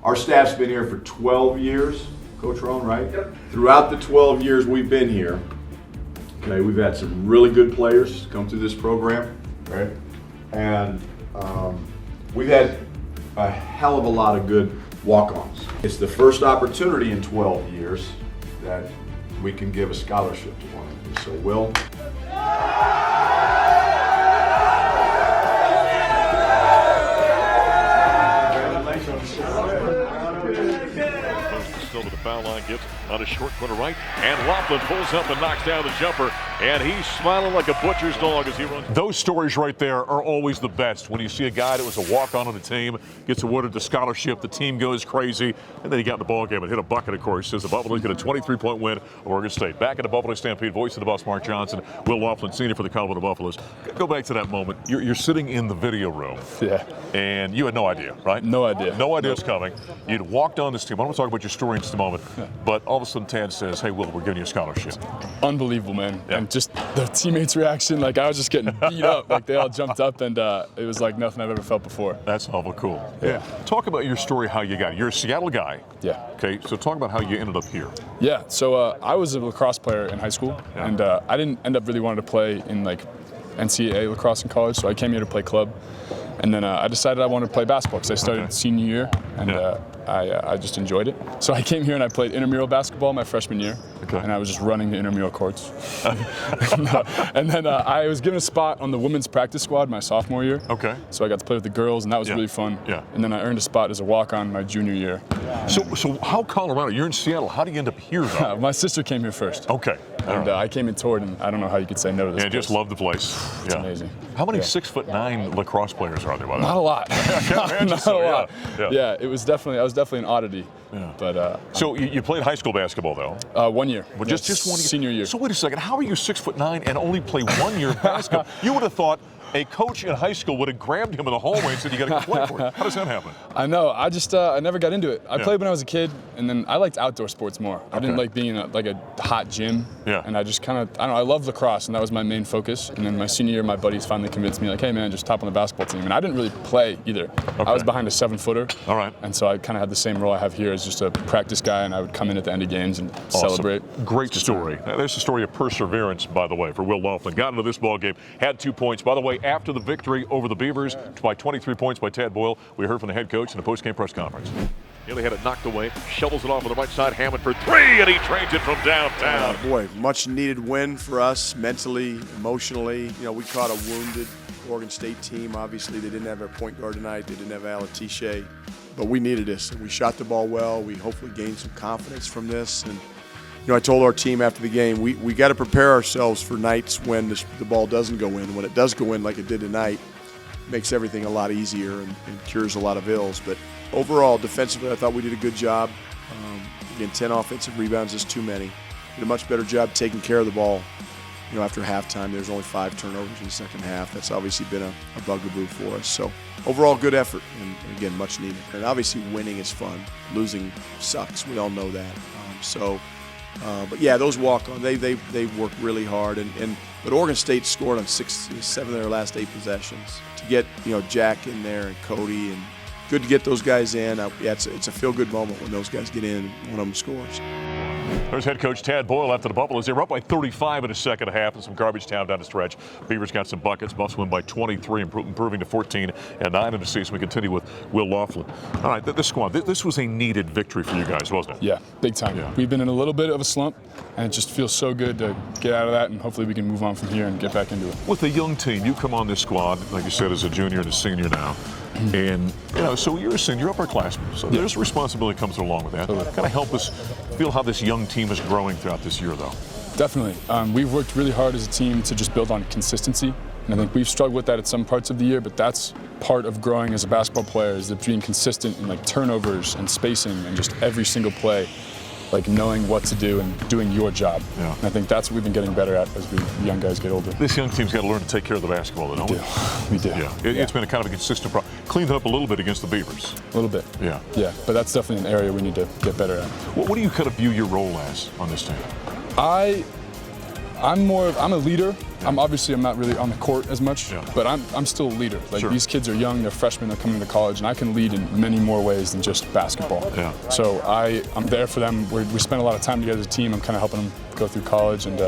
Our staff's been here for 12 years, Coach Roan, right? Yep. Throughout the 12 years we've been here, okay, we've had some really good players come through this program, right? And we've had a hell of a lot of good walk-ons. It's the first opportunity in 12 years that we can give a scholarship to one of them. So, Will. Still to the foul line, gets on a short corner right, and Loughlin pulls up and knocks down the jumper, and he's smiling like a butcher's dog as he runs. Those stories right there are always the best. When you see a guy that was a walk-on the team, gets awarded the scholarship, the team goes crazy, and then he got in the ball game and hit a bucket, of course. Says the Buffaloes get a 23-point win over Oregon State. Back at the Buffalo Stampede, voice of the Buffs, Mark Johnson, Will Loughlin, senior for the Colorado Buffaloes. Go back to that moment. You're sitting in the video room. Yeah. And you had no idea, right? No idea. No idea it's coming. You'd walked on this team. I want to talk about your story in just a moment. But all of a sudden, Tad says, hey, Will, we're giving you a scholarship. Unbelievable, man. Yeah. And just the teammates' reaction, like I was just getting beat up. Like they all jumped up, and it was like nothing I've ever felt before. That's awful cool. Yeah. Talk about your story, how you got it. You're a Seattle guy. Yeah. Okay, so talk about how you ended up here. Yeah, so I was a lacrosse player in high school, and I didn't end up really wanting to play in like NCAA lacrosse in college, so I came here to play club. And then I decided I wanted to play basketball because I started senior year, and I just enjoyed it. So I came here and I played intramural basketball my freshman year, and I was just running the intramural courts. And then I was given a spot on the women's practice squad my sophomore year. Okay. So I got to play with the girls, and that was really fun. Yeah. And then I earned a spot as a walk-on my junior year. So how Colorado? You're in Seattle. How do you end up here, though? My sister came here first. Okay. And I came and toured, and I don't know how you could say no to this place. Just love the place. It's amazing. How many 6'9" lacrosse players are there? By the way? Not a lot. Not a lot. Yeah. It was definitely. I was definitely an oddity. Yeah. But so you played high school basketball though? 1 year. Well, just 1 year. Senior year. So wait a second. How are you 6'9" and only play 1 year of basketball? You would have thought a coach in high school would have grabbed him in the hallway and said, you got to go play for it. How does that happen? I know. I just I never got into it. I played when I was a kid, and then I liked outdoor sports more. I didn't like being in a hot gym. Yeah. And I just kind of, I don't know, I love lacrosse, and that was my main focus. And then my senior year, my buddies finally convinced me, like, hey man, just hop on the basketball team. And I didn't really play either. I was behind a 7-footer. All right. And so I kind of had the same role I have here as just a practice guy, and I would come in at the end of games and celebrate. Great story. There's a story of perseverance, by the way, for Will Loughlin. Got into this ball game, had 2 points. By the way, after the victory over the Beavers by 23 points by Tad Boyle, we heard from the head coach in the post-game press conference. Nearly had it knocked away, shovels it off on the right side, Hammond for three, and he trains it from downtown. Boy, much needed win for us mentally, emotionally. You know, we caught a wounded Oregon State team. Obviously, they didn't have a point guard tonight. They didn't have Alatiche, but we needed this. We shot the ball well. We hopefully gained some confidence from this. And you know, I told our team after the game, we got to prepare ourselves for nights when the ball doesn't go in. When it does go in, like it did tonight, it makes everything a lot easier and cures a lot of ills. But overall, defensively, I thought we did a good job. Again, 10 offensive rebounds is too many. Did a much better job taking care of the ball. You know, after halftime, there's only 5 turnovers in the second half. That's obviously been a bugaboo for us. So overall, good effort, and again, much needed. And obviously, winning is fun. Losing sucks. We all know that. But yeah, those walk-on, they work really hard. But Oregon State scored on 7 of their last 8 possessions. To get Jack in there and Cody, and good to get those guys in. Yeah, it's a feel-good moment when those guys get in and one of them scores. There's head coach Tad Boyle after the Buffaloes. They were up by 35 in the second half and some garbage time down the stretch. Beavers got some buckets. Buffs win by 23, improving to 14-9 in the season. We continue with Will Loughlin. All right, this squad, this was a needed victory for you guys, wasn't it? Yeah, big time. Yeah. We've been in a little bit of a slump, and it just feels so good to get out of that, and hopefully we can move on from here and get back into it. With a young team, you come on this squad, like you said, as a junior and a senior now. And, so you're a senior, you're upperclassman, so there's a responsibility that comes along with that. Kind of help us feel how this young team is growing throughout this year, though. Definitely. We've worked really hard as a team to just build on consistency, and I think we've struggled with that at some parts of the year, but that's part of growing as a basketball player, is being consistent in turnovers and spacing and just every single play. Knowing what to do and doing your job. Yeah. And I think that's what we've been getting better at as we young guys get older. This young team's got to learn to take care of the basketball, don't we? We do. Yeah. It's been a kind of a consistent problem. Cleaned it up a little bit against the Beavers. A little bit. Yeah. Yeah, but that's definitely an area we need to get better at. What do you kind of view your role as on this team? I I'm a leader. I'm not really on the court as much, Yeah. but I'm still a leader. Like Sure. these kids are young, they're freshmen, they're coming to college, and I can lead in many more ways than just basketball. Yeah. So I'm there for them. We spend a lot of time together as a team. I'm kind of helping them go through college, and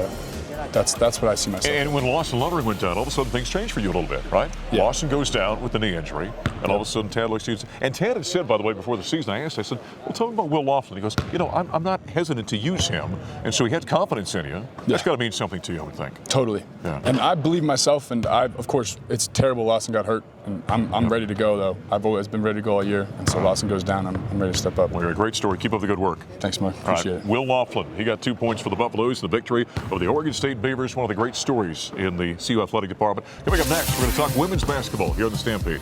that's what I see myself. And when Lawson Lovering went down, all of a sudden things changed for you a little bit, right? Yeah. Lawson goes down with the knee injury, and all of a sudden Tad looks at you. And Tad had said, by the way, before the season, I said, well, tell me about Will Loughlin. He goes, I'm not hesitant to use him. And so he had confidence in you. That's got to mean something to you, I would think. Totally. Yeah. And I believe myself, and of course, it's terrible Lawson got hurt, and I'm ready to go, though. I've always been ready to go all year, and so Lawson goes down, I'm ready to step up. Well, you're a great story. Keep up the good work. Thanks, Mark. All right. Appreciate it. Will Loughlin, he got 2 points for the Buffaloes in the victory over the Oregon State Beavers, one of the great stories in the CU Athletic Department. Coming up next, we're going to talk women's basketball here on the Stampede.